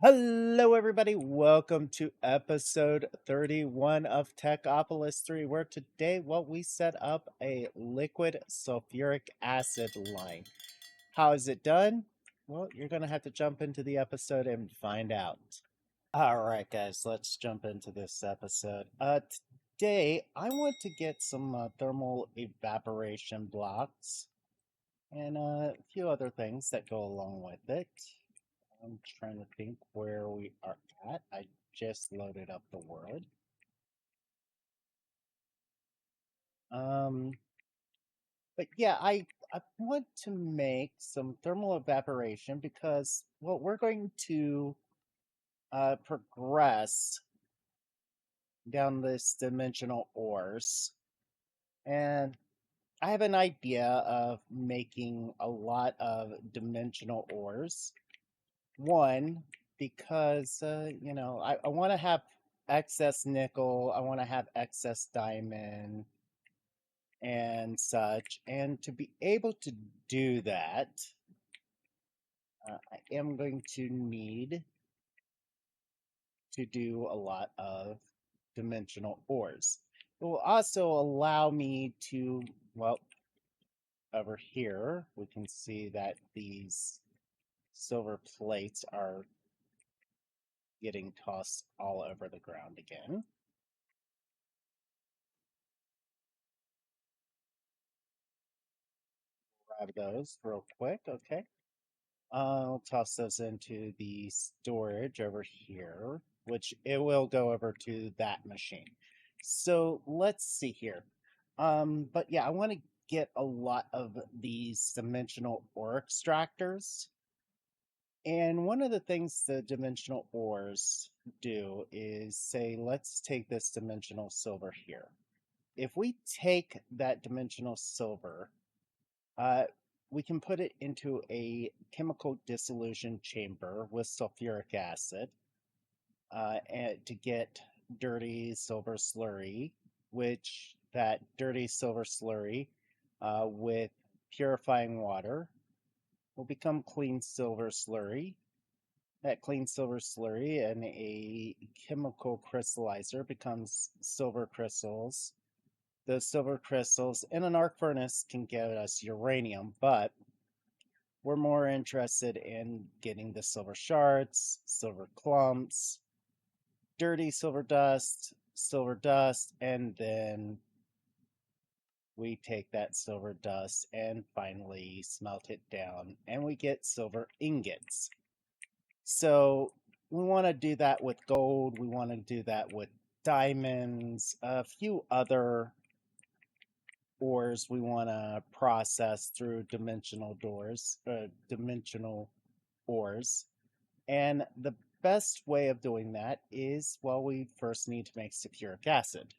Hello, everybody. Welcome to episode 31 of Techopolis 3, where today, we set up a liquid sulfuric acid line. How is it done? Well, you're going to have to jump into the episode and find out. All right, guys, let's jump into this episode. Today, I want to get some thermal evaporation blocks and a few other things that go along with it. I'm trying to think where we are at. I just loaded up the world. But yeah, I want to make some thermal evaporation because, well, we're going to progress down this dimensional ores. And I have an idea of making a lot of dimensional ores. One, because, I want to have excess nickel, I want to have excess diamond and such. And to be able to do that, I am going to need to do a lot of dimensional ores. It will also allow me to, well, over here, we can see that these silver plates are getting tossed all over the ground again. Grab those real quick, okay. I'll toss those into the storage over here, which it will go over to that machine. So let's see here. But yeah, I want to get a lot of these dimensional ore extractors. And one of the things the dimensional ores do is say, let's take this dimensional silver here. If we take that dimensional silver, we can put it into a chemical dissolution chamber with sulfuric acid and to get dirty silver slurry, which that dirty silver slurry with purifying water will become clean silver slurry. That clean silver slurry and a chemical crystallizer becomes silver crystals. Those silver crystals in an arc furnace can give us uranium, but we're more interested in getting the silver shards, silver clumps, dirty silver dust, and then we take that silver dust and finally smelt it down, and we get silver ingots. So we want to do that with gold, we want to do that with diamonds, a few other ores we want to process through dimensional ores. And the best way of doing that is, well, we first need to make sulfuric acid.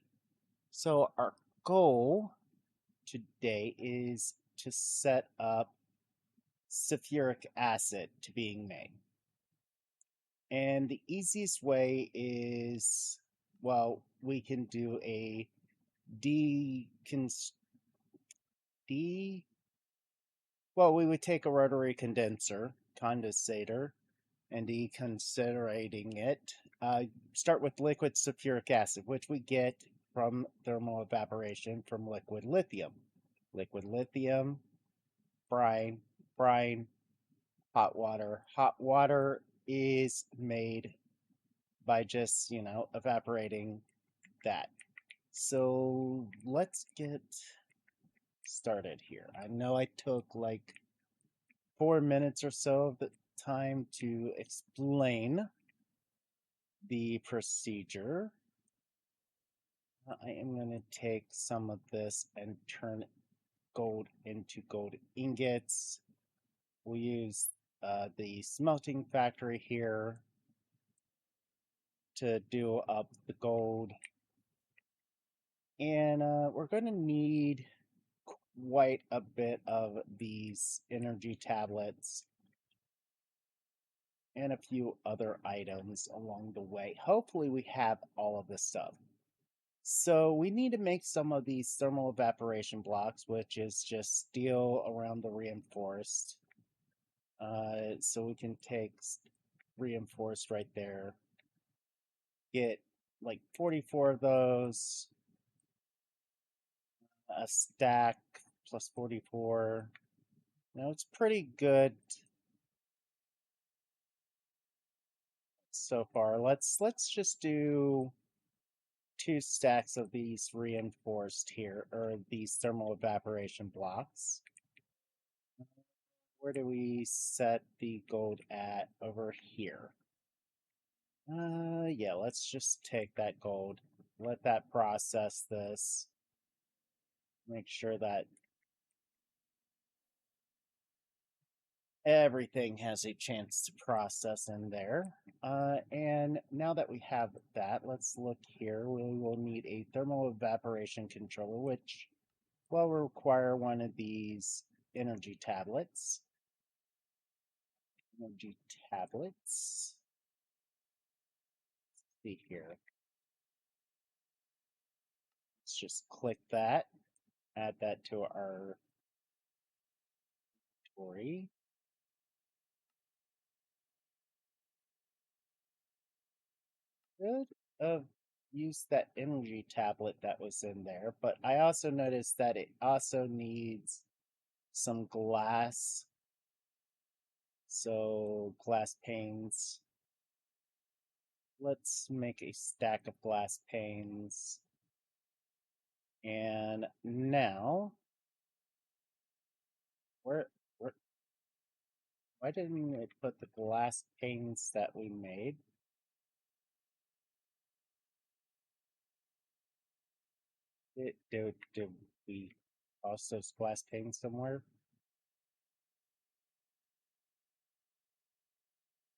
So our goal today is to set up sulfuric acid to being made. And the easiest way is, well, we can do a we would take a rotary condensator and deconsiderating it. Start with liquid sulfuric acid, which we get from thermal evaporation from liquid lithium. Liquid lithium, brine, hot water. Hot water is made by just, evaporating that. So let's get started here. I know I took like 4 minutes or so of the time to explain the procedure. I am going to take some of this and turn gold into gold ingots. We'll use the smelting factory here to do up the gold. And we're going to need quite a bit of these energy tablets and a few other items along the way. Hopefully we have all of this stuff. So we need to make some of these thermal evaporation blocks, which is just steel around the reinforced. So we can take reinforced right there. Get like 44 of those. A stack plus 44. No, it's pretty good so far. Let's just do 2 stacks of these reinforced here, or these thermal evaporation blocks. Where do we set the gold at? Over here. Yeah, let's just take that gold. Let that process this. Make sure that everything has a chance to process in there. And now that we have that, let's look here. We will need a thermal evaporation controller, which will require one of these energy tablets. Energy tablets. Let's see here. Let's just click that, add that to our inventory. Could have used that energy tablet that was in there, but I also noticed that it also needs some glass. So glass panes. Let's make a stack of glass panes. And now, where why didn't it put the glass panes that we made? Did we also glass panes somewhere?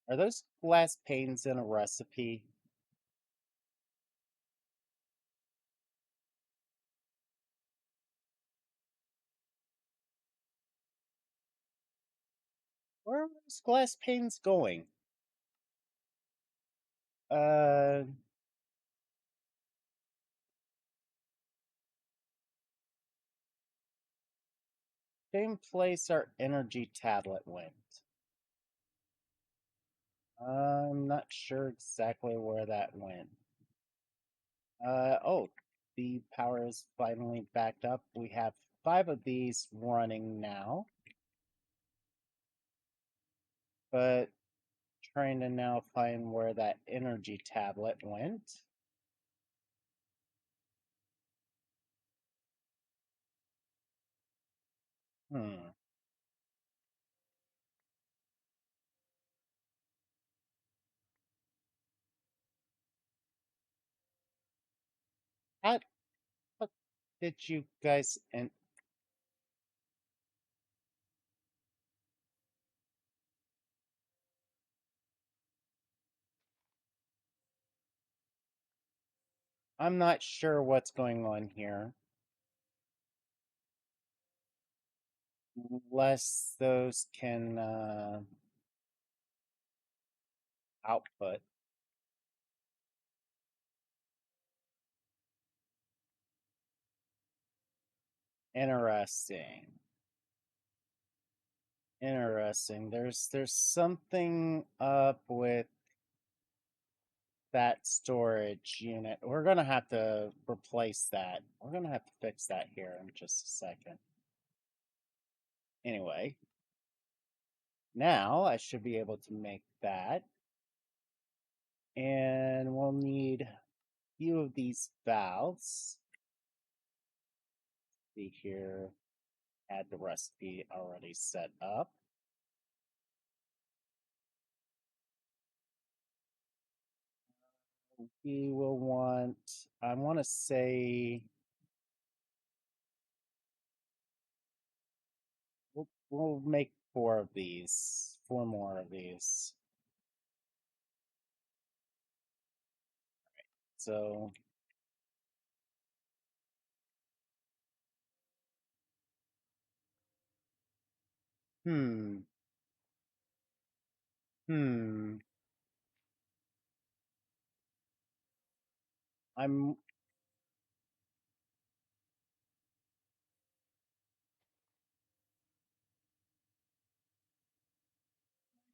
Are those glass panes in a recipe? Where are those glass panes going? Uh, Same place our energy tablet went. I'm not sure exactly where that went. Oh, the power is finally backed up. We have 5 of these running now. But trying to now find where that energy tablet went. Hmm. How, what did you guys and I'm not sure what's going on here. Unless those can output. Interesting. Interesting. There's something up with that storage unit. We're gonna have to replace that. We're gonna have to fix that here in just a second. Anyway, now I should be able to make that. And we'll need a few of these valves. See here, had the recipe already set up. We will want, I want to say, we'll make 4 of these, 4 more of these. So, hmm, hmm. I'm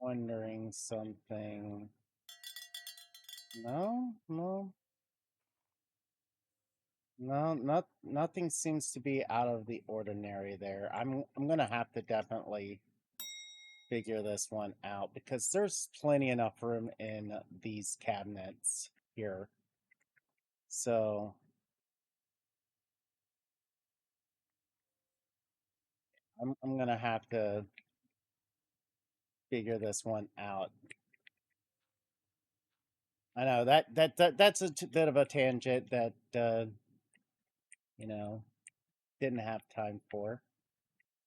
wondering something. No, no, no, nothing seems to be out of the ordinary there. I'm gonna have to definitely figure this one out because there's plenty enough room in these cabinets here. So I'm gonna have to figure this one out. I know that's a bit of a tangent that you know didn't have time for.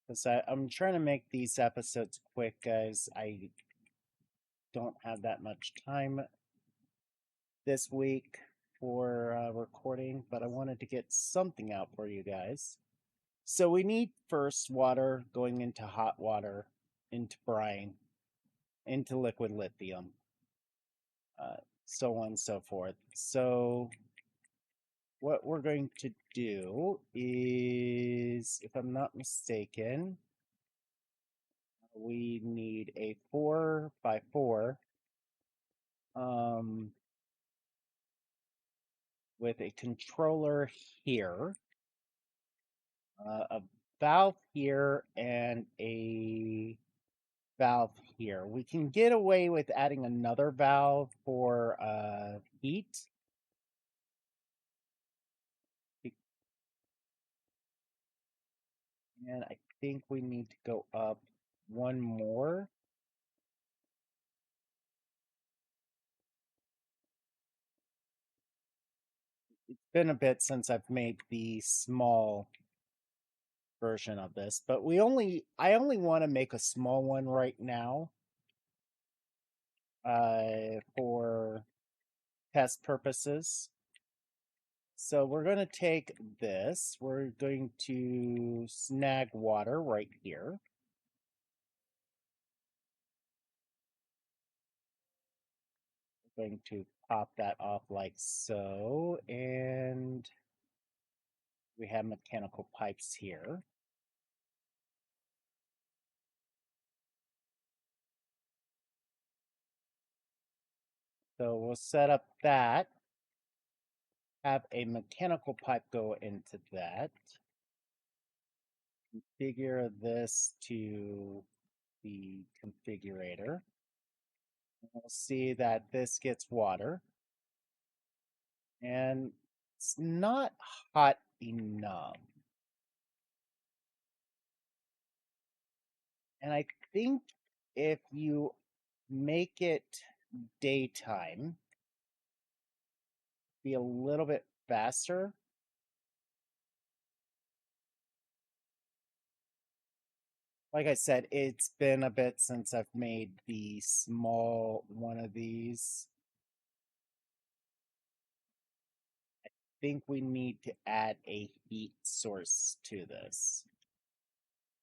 Because I'm trying to make these episodes quick, guys. I don't have that much time this week for recording, but I wanted to get something out for you guys. So we need first water going into hot water, into brine, into liquid lithium, so on and so forth. So what we're going to do is, if I'm not mistaken, we need a 4x4 with a controller here, a valve here, and a valve here. We can get away with adding another valve for heat. And I think we need to go up one more. It's been a bit since I've made the small version of this, but I only want to make a small one right now for test purposes. So we're going to take this, we're going to snag water right here. We're going to pop that off like so, and we have mechanical pipes here. So we'll set up that, have a mechanical pipe go into that, configure this to the configurator. We'll see that this gets water, and it's not hot enough. And I think if you make it daytime, be a little bit faster. Like I said, it's been a bit since I've made the small one of these. I think we need to add a heat source to this.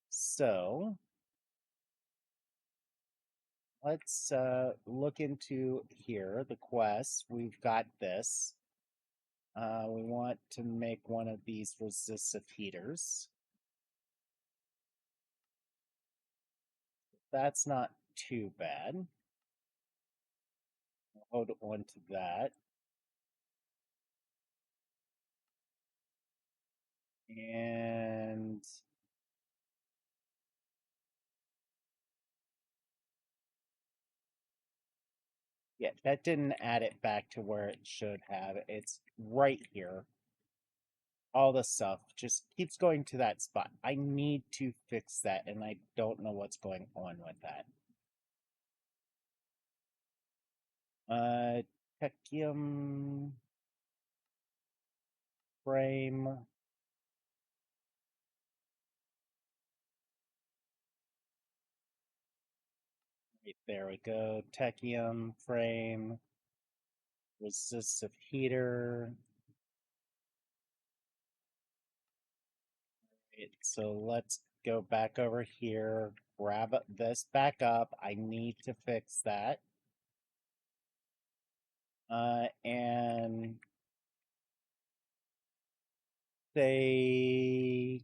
So let's look into here, the quest. We've got this. We want to make one of these resistive heaters. That's not too bad. We'll hold on to that. And yeah, that didn't add it back to where it should have. It's right here. All the stuff just keeps going to that spot. I need to fix that, and I don't know what's going on with that. Techium frame. Right, there we go. Techium frame. Resistive heater. Right, so let's go back over here, grab this back up. I need to fix that. And say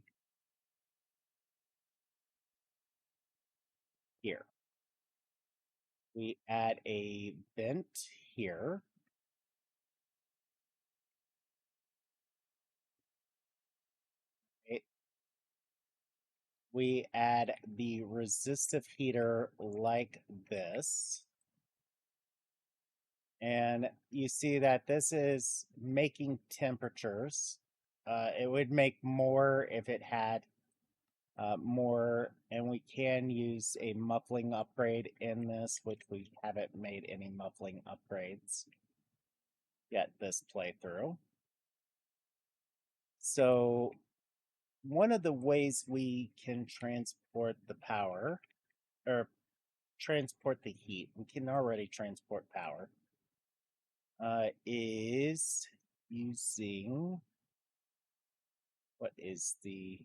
here. We add a vent here. We add the resistive heater like this. And you see that this is making temperatures. It would make more if it had more, and we can use a muffling upgrade in this, which we haven't made any muffling upgrades yet this playthrough. So one of the ways we can transport the power, or transport the heat, we can already transport power, is using, what is these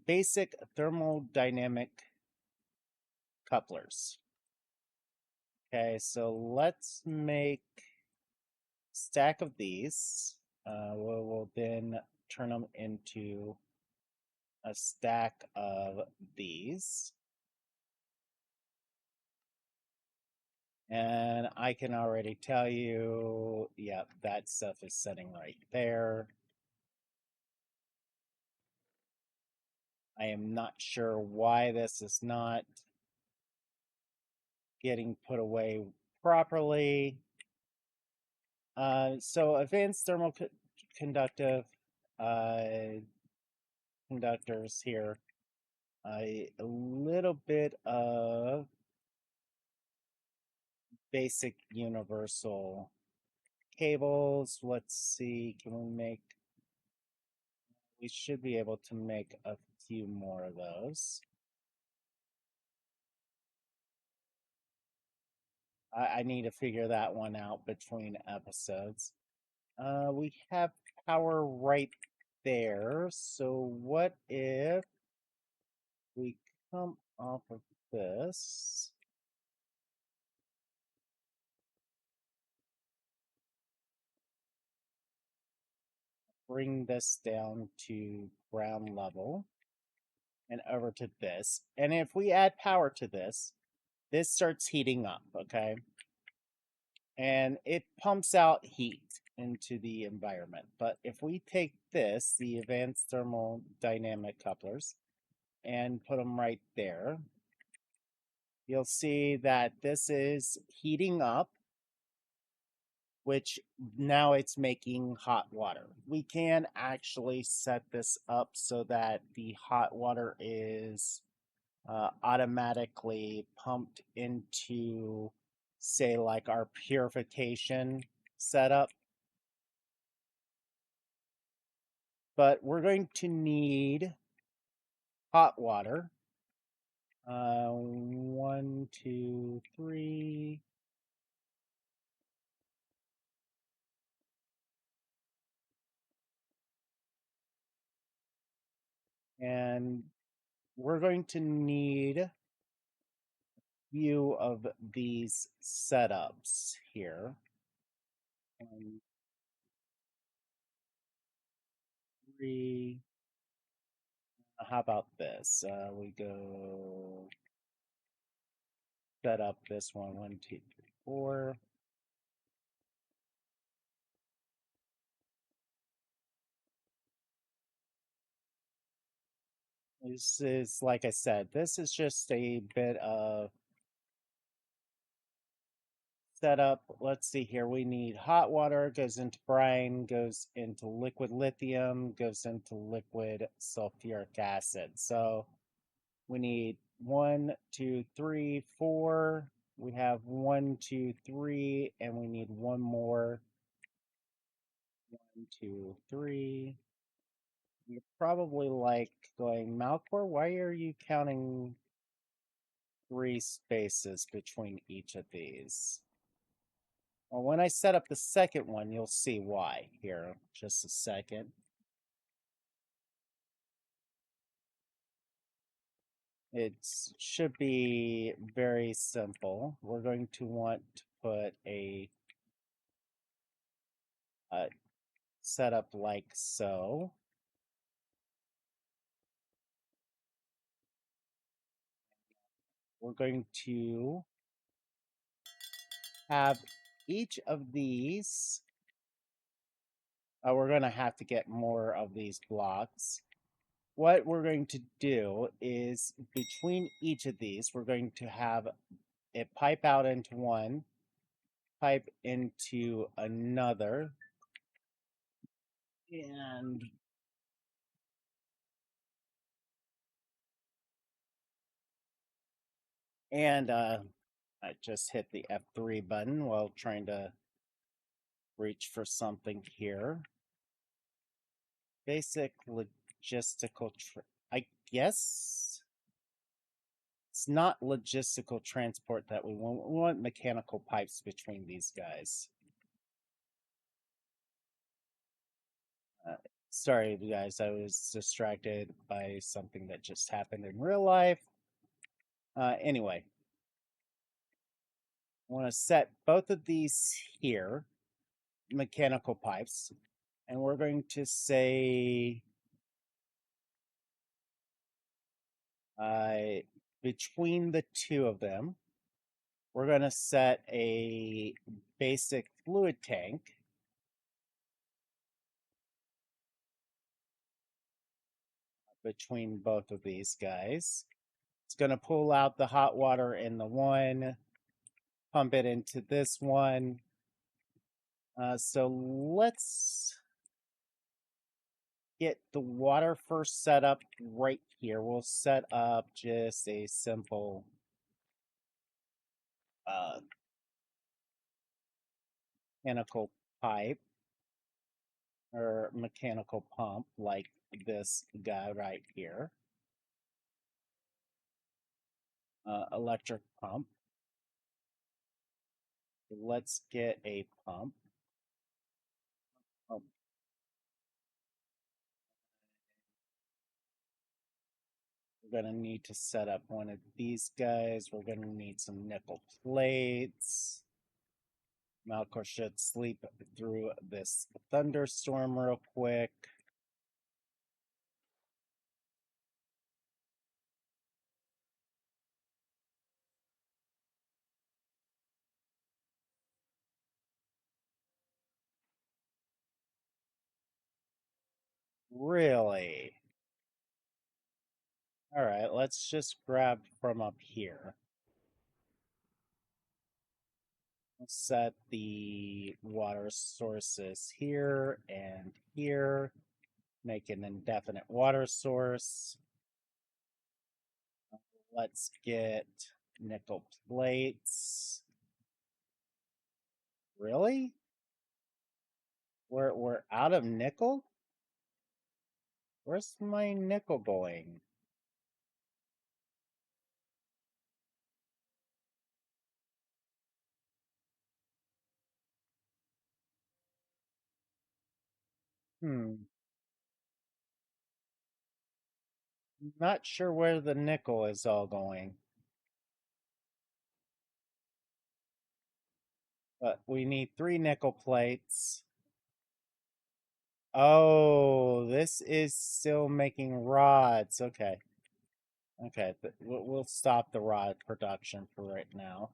basic thermodynamic couplers. Okay, so let's make a stack of these. We'll then turn them into a stack of these. And I can already tell you, yeah, that stuff is setting right there. I am not sure why this is not getting put away properly. So advanced thermal conductive conductors here. A little bit of basic universal cables. Let's see, can we make, we should be able to make a few more of those. I need to figure that one out between episodes. We have power right there. So what if we come off of this? Bring this down to ground level and over to this. And if we add power to this, this starts heating up, okay? And it pumps out heat into the environment. But if we take this, the advanced thermodynamic couplers, and put them right there, you'll see that this is heating up, which now it's making hot water. We can actually set this up so that the hot water is automatically pumped into, say, like our purification setup. But we're going to need hot water. 1, 2, 3. And we're going to need a few of these setups here. 1, 3. How about this? We go set up this one. 1, 2, 3, 4. This is, like I said, this is just a bit of setup. Let's see here. We need hot water, goes into brine, goes into liquid lithium, goes into liquid sulfuric acid. So we need 1, 2, 3, 4. We have 1, 2, 3, and we need one more. 1, 2, 3. You're probably like going, Malcor, why are you counting 3 spaces between each of these? Well, when I set up the second one, you'll see why here. Just a second. It should be very simple. We're going to want to put a setup like so. we're going to have each of these. We're going to have to get more of these blocks. What we're going to do is between each of these, we're going to have it pipe out into one, pipe into another, and I just hit the F3 button while trying to reach for something here. Basic logistical, I guess it's not logistical transport that we want. We want mechanical pipes between these guys. Sorry, guys, I was distracted by something that just happened in real life. Anyway, I want to set both of these here, mechanical pipes, and we're going to say between the two of them, we're going to set a basic fluid tank. Between both of these guys. It's going to pull out the hot water in the one, pump it into this one. So let's get the water first set up right here. We'll set up just a simple mechanical pipe or mechanical pump like this guy right here. Electric pump. Let's get a pump. We're going to need to set up one of these guys. We're going to need some nickel plates. Malco should sleep through this thunderstorm real quick. Really? All right, let's just grab from up here. Let's set the water sources here and here. Make an indefinite water source. Let's get nickel plates. Really? We're out of nickel? Where's my nickel going? Not sure where the nickel is all going. But we need 3 nickel plates. Oh, this is still making rods. Okay. Okay, but we'll stop the rod production for right now.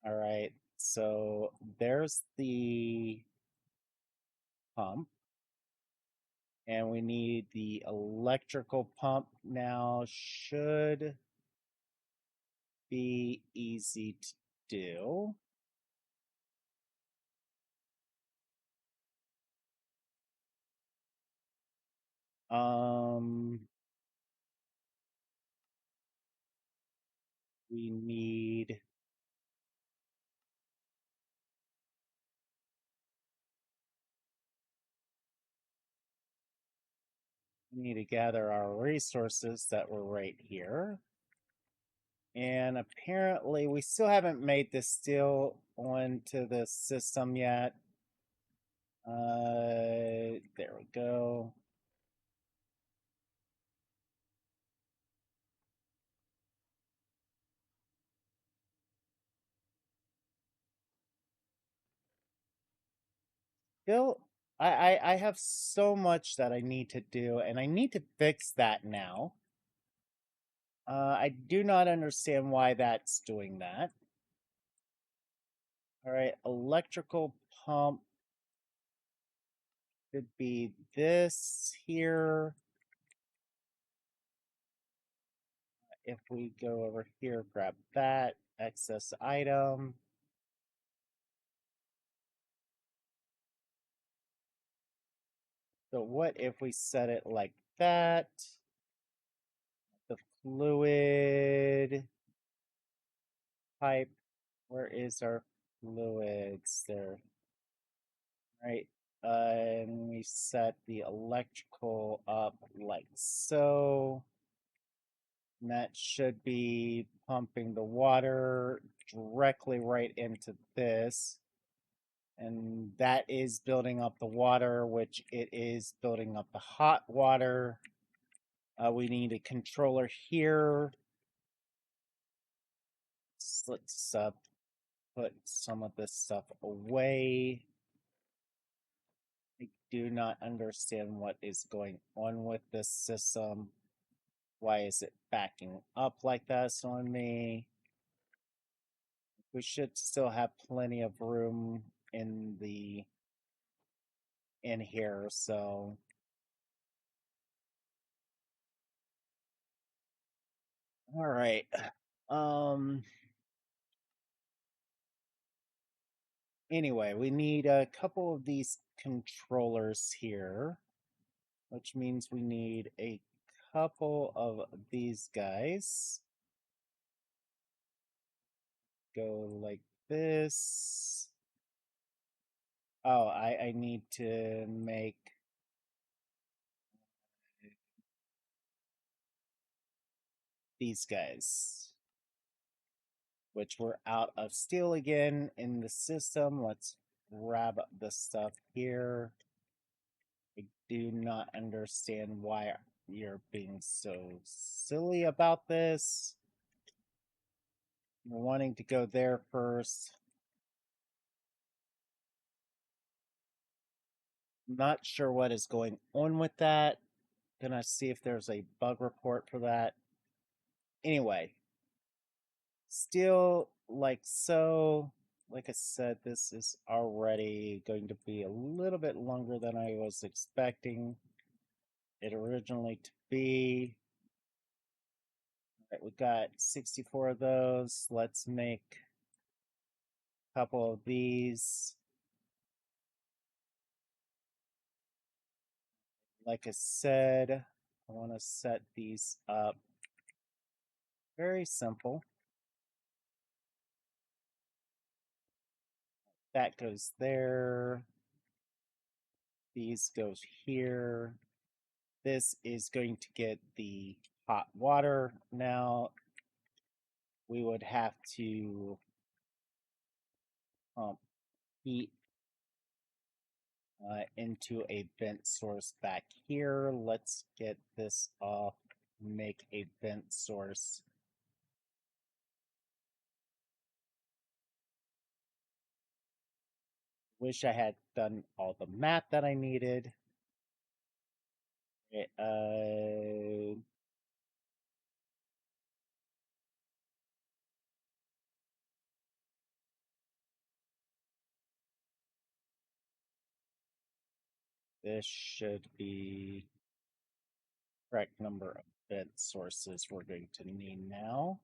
All right, so there's the pump. And we need the electrical pump now. Should be easy to do. We need to gather our resources that were right here. And apparently we still haven't made this steel onto the system yet. There we go. Still, I have so much that I need to do, and I need to fix that now. I do not understand why that's doing that. All right, electrical pump should be this here. If we go over here, grab that excess item. So what if we set it like that? The fluid pipe, where is our fluids? There, right? And we set the electrical up like so. And that should be pumping the water directly right into this. And that is building up the water, which it is building up the hot water. We need a controller here. So let's put some of this stuff away. I do not understand what is going on with this system. Why is it backing up like this on me? We should still have plenty of room in here, so all right. Anyway, we need a couple of these controllers here, which means we need a couple of these guys. Go like this. Oh, I need to make these guys, which were out of steel again in the system. Let's grab the stuff here. I do not understand why you're being so silly about this. We're wanting to go there first. Not sure what is going on with that. Gonna see if there's a bug report for that. Anyway, still like so. Like I said, this is already going to be a little bit longer than I was expecting it originally to be. All right, we got 64 of those. Let's make a couple of these. Like I said, I want to set these up very simple. That goes there. These goes here. This is going to get the hot water. Now we would have to pump heat into a vent source back here. Let's get this off, make a vent source. Wish I had done all the math that I needed. This should be correct number of vent sources we're going to need now.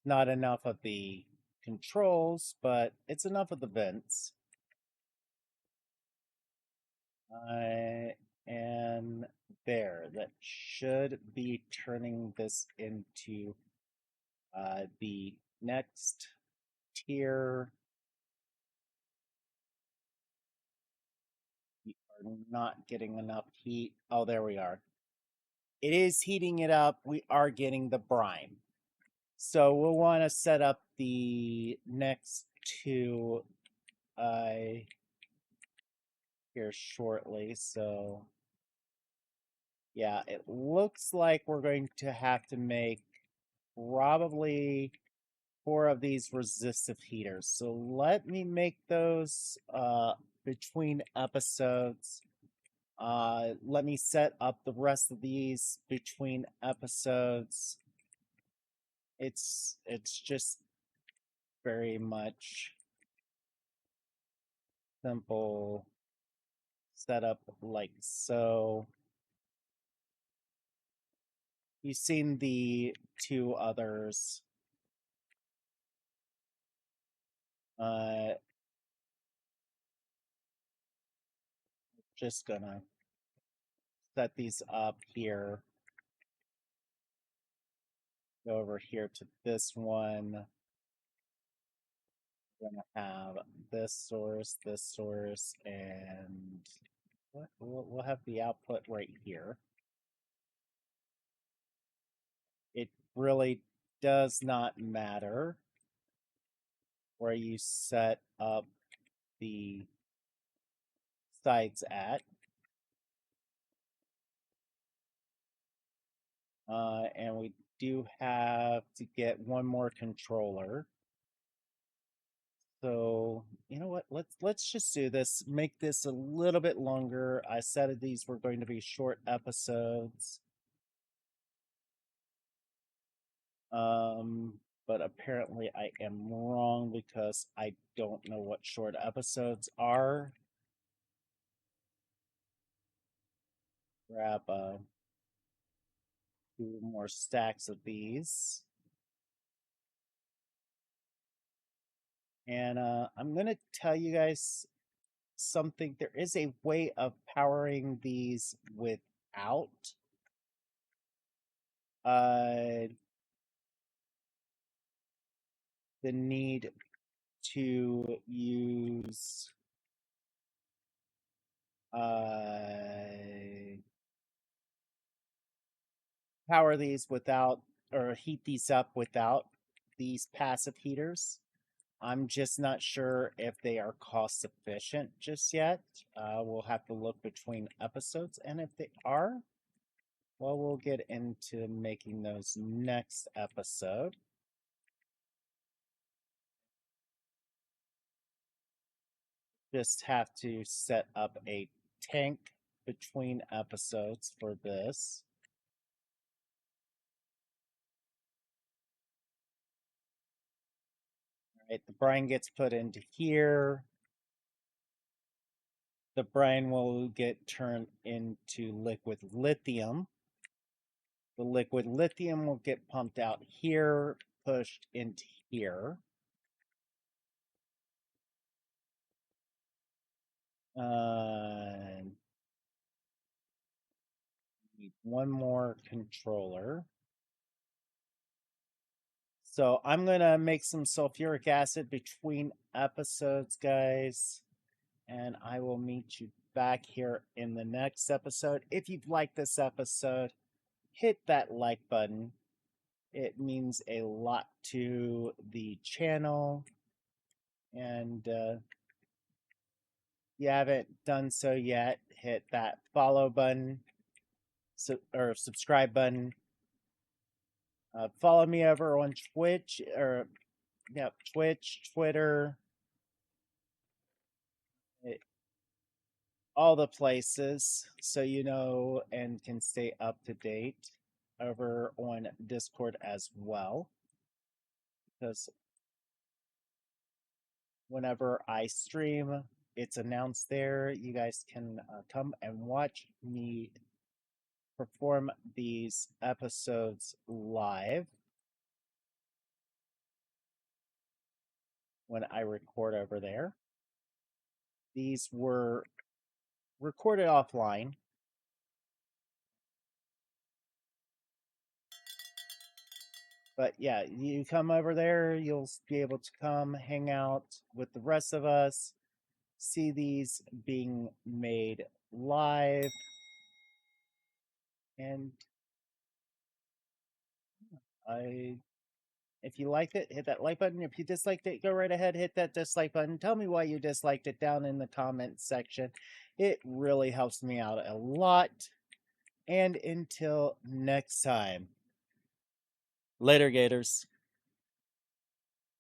Not enough of the controls, but it's enough of the vents. And there, that should be turning this into the next tier. We are not getting enough heat. Oh, there we are. It is heating it up. We are getting the brine. So we'll want to set up the next two here shortly. So yeah, it looks like we're going to have to make probably 4 of these resistive heaters. So let me make those between episodes. Let me set up the rest of these between episodes. It's just very much simple setup like so. You've seen the two others. Just gonna set these up here. Go over here to this one. We're gonna have this source, and what? We'll have the output right here. It really does not matter where you set up the sites at. And we do have to get one more controller. So you know what? Let's just do this. Make this a little bit longer. I said these were going to be short episodes. But apparently I am wrong because I don't know what short episodes are. Grab 2 more stacks of these. And I'm going to tell you guys something. There is a way of powering these without the need to use power these without, or heat these up without these passive heaters. I'm just not sure if they are cost efficient just yet. We'll have to look between episodes, and if they are, well, we'll get into making those next episode. Just have to set up a tank between episodes for this. All right, the brine gets put into here. The brine will get turned into liquid lithium. The liquid lithium will get pumped out here, pushed into here. Need one more controller. So I'm going to make some sulfuric acid between episodes, guys. And I will meet you back here in the next episode. If you've liked this episode, hit that like button. It means a lot to the channel. And you haven't done so yet, hit that follow button or subscribe button. Follow me over on Twitch, or Twitch, Twitter, all the places, so you know and can stay up to date. Over on Discord as well, because whenever I stream, it's announced there. You guys can come and watch me perform these episodes live when I record over there. These were recorded offline. But yeah, you come over there, you'll be able to come hang out with the rest of us, see these being made live. And if you liked it, hit that like button. If you disliked it, go right ahead, hit that dislike button. Tell me why you disliked it down in the comment section. It really helps me out a lot. And until next time, later, Gators.